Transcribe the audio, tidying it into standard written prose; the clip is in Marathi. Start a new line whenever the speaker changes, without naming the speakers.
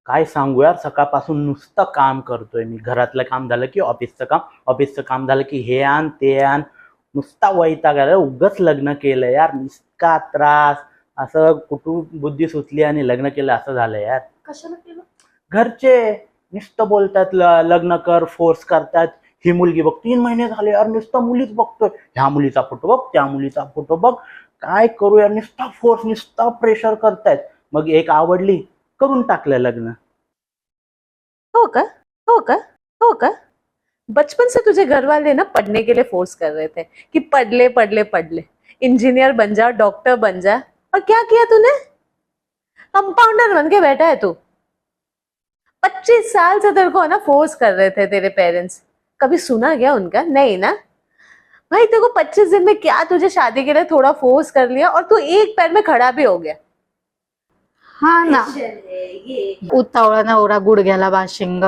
काय सांगू यार, सकाळपासून नुसतं काम करतोय मी. घरातलं काम झालं की ऑफिसचं काम झालं की हे आण ते आण. नुसता वैताग आला. उगाच लग्न केलं यार, नुसता त्रास. असं कुटुंब बुद्धी सुचली आणि लग्न केलं असं झालं यार.
कशाला केलं?
घरचे नुसतं बोलतात लग्न कर, फोर्स करतात. ही मुलगी बघ, 3 महिने झाले यार नुसतं मुलीच बघतोय. ह्या मुलीचा फोटो बघ, त्या मुलीचा फोटो बघ. काय करू यार, नुसता फोर्स, नुसता प्रेशर करतायत. मग एक आवडली, करून टाकलं लग्न.
हो का? हो का? हो का? बचपन से तुझे घर वाले ना पढ़ने के लिए फोर्स कर रहे थे कि पढ़ ले, इंजीनियर बन जा, डॉक्टर बन जा। और क्या किया तूने? कंपाउंडर बन के बैठा है तू। 25 साल से तेरे को ना फोर्स कर रहे थे तेरे पेरेंट्स। कभी सुना क्या उनका? नहीं ना। भाई तेरे को 25 दिन में क्या तुझे शादी के लिए थोड़ा फोर्स कर लिया और तू एक पैर में खड़ा भी हो गया।
हा ना, उतावळा नवरा गुडघ्याला बाशिंग.